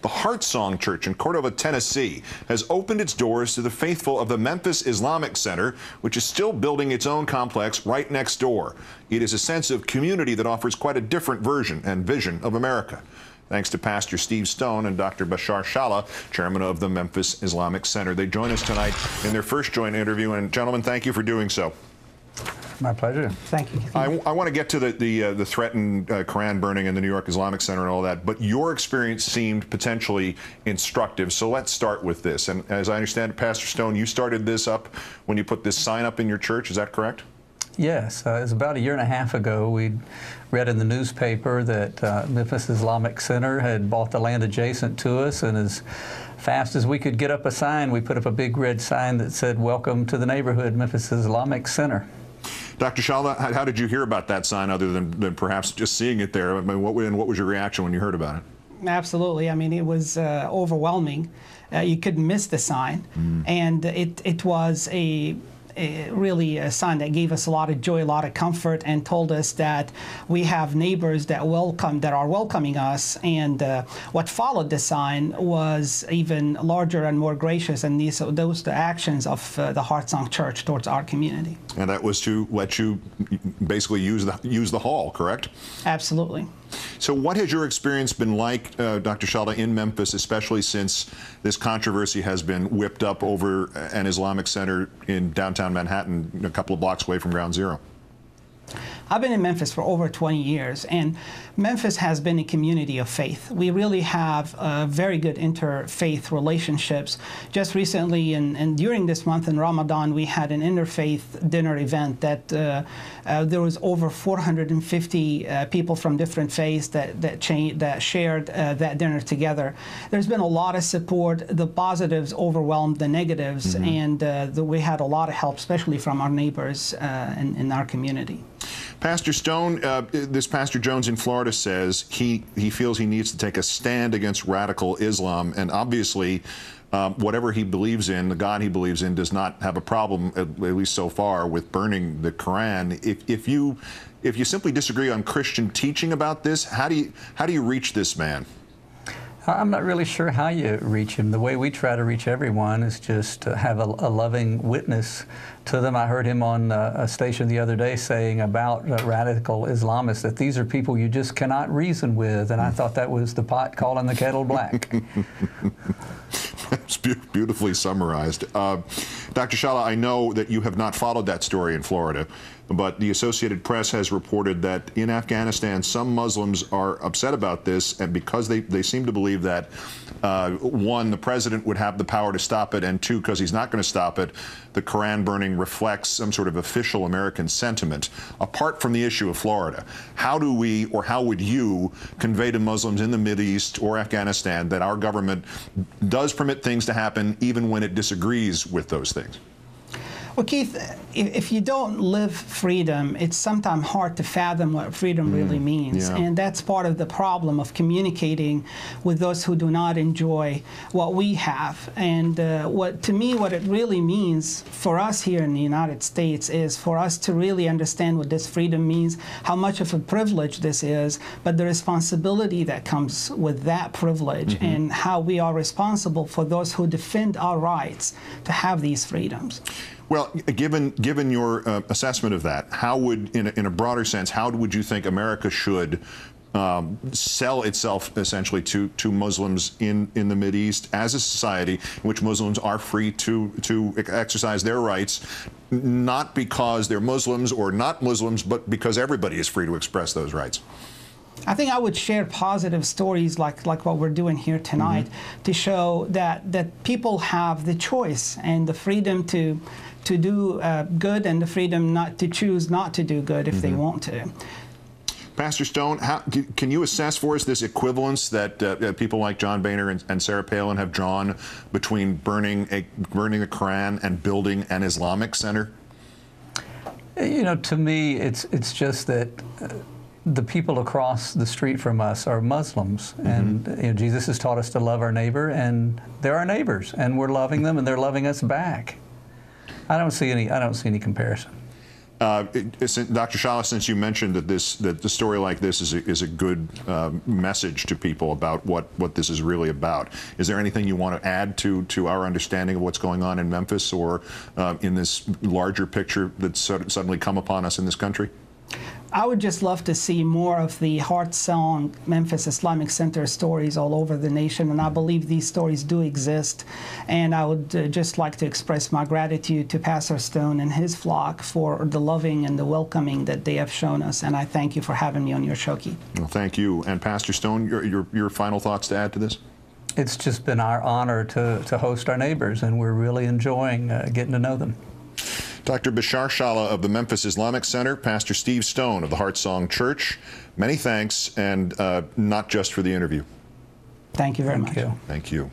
The Heart Song Church in Cordova, Tennessee, has opened its doors to the faithful of the Memphis Islamic Center, which is still building its own complex right next door. It is a sense of community that offers quite a different version and vision of America. Thanks to Pastor Steve Stone and Dr. Bashar Shala, chairman of the Memphis Islamic Center. They join us tonight in their first joint interview. And gentlemen, thank you for doing so. My pleasure. Thank you. I want to get to the threatened Quran burning in the New York Islamic Center and all that, but your experience seemed potentially instructive. So let's start with this. And as I understand it, Pastor Stone, you started this up when you put this sign up in your church. Is that correct? Yes. It was about a year and a half ago. We read in the newspaper that Memphis Islamic Center had bought the land adjacent to us, and as fast as we could get up a sign, we put up a big red sign that said, "Welcome to the neighborhood, Memphis Islamic Center." Dr. Shala, how did you hear about that sign other than perhaps just seeing it there? I mean, what was your reaction when you heard about it? Absolutely. I mean, it was overwhelming. You couldn't miss the sign. And it was really a sign that gave us a lot of joy, a lot of comfort, and told us that we have neighbors that are welcoming us. And what followed the sign was even larger and more gracious, and those the actions of the Heart Song Church towards our community. And that was to let you basically use the hall, correct? Absolutely. So what has your experience been like, Dr. Shala, in Memphis, especially since this controversy has been whipped up over an Islamic center in downtown Manhattan, a couple of blocks away from Ground Zero? I've been in Memphis for over 20 years, and Memphis has been a community of faith. We really have very good interfaith relationships. Just recently, and during this month in Ramadan, we had an interfaith dinner event that there was over 450 people from different faiths that shared that dinner together. There's been a lot of support. The positives overwhelmed the negatives, and we had a lot of help, especially from our neighbors in our community. Pastor Stone, this Pastor Jones in Florida says he feels he needs to take a stand against radical Islam, and obviously whatever he believes in, the God he believes in, does not have a problem, at least so far, with burning the Quran. If you simply disagree on Christian teaching about this, how do you reach this man? I'm not really sure how you reach him. The way we try to reach everyone is just to have a loving witness to them. I heard him on a station the other day saying about radical Islamists that these are people you just cannot reason with, and I thought that was the pot calling the kettle black. It's beautifully summarized. Dr. Shala, I know that you have not followed that story in Florida, but the Associated Press has reported that in Afghanistan, some Muslims are upset about this, and because they seem to believe that, one, the president would have the power to stop it, and two, because he's not going to stop it, the Quran burning reflects some sort of official American sentiment. Apart from the issue of Florida, how do we, or how would you, convey to Muslims in the Mideast or Afghanistan that our government does permit things to happen even when it disagrees with those things? Well, Keith, if you don't live freedom, it's sometimes hard to fathom what freedom really means. Yeah. And that's part of the problem of communicating with those who do not enjoy what we have. And to me, what it really means for us here in the United States is for us to really understand what this freedom means, how much of a privilege this is, but the responsibility that comes with that privilege, and how we are responsible for those who defend our rights to have these freedoms. Well, given your assessment of that, how would, in a broader sense, how would you think America should sell itself essentially to Muslims in the Mideast as a society in which Muslims are free to exercise their rights, not because they're Muslims or not Muslims, but because everybody is free to express those rights? I think I would share positive stories like what we're doing here tonight to show that people have the choice and the freedom to do good, and the freedom not to choose not to do good if they want to. Pastor Stone, can you assess for us this equivalence that people like John Boehner and Sarah Palin have drawn between burning the Quran and building an Islamic center? You know, to me, it's just that the people across the street from us are Muslims, and you know, Jesus has taught us to love our neighbor, and they're our neighbors, and we're loving them, and they're loving us back. I don't see any comparison. Dr. Shala, since you mentioned that the story like this is a good message to people about what this is really about, is there anything you want to add to our understanding of what's going on in Memphis or in this larger picture that's suddenly come upon us in this country? I would just love to see more of the Heart Song Memphis Islamic Center stories all over the nation, and I believe these stories do exist. And I would just like to express my gratitude to Pastor Stone and his flock for the loving and the welcoming that they have shown us, and I thank you for having me on your show, Keith. Well, thank you. And Pastor Stone, your final thoughts to add to this? It's just been our honor to host our neighbors, and we're really enjoying getting to know them. Dr. Bashar Shala of the Memphis Islamic Center, Pastor Steve Stone of the Heart Song Church, many thanks, and not just for the interview. Thank you very much. Thank you.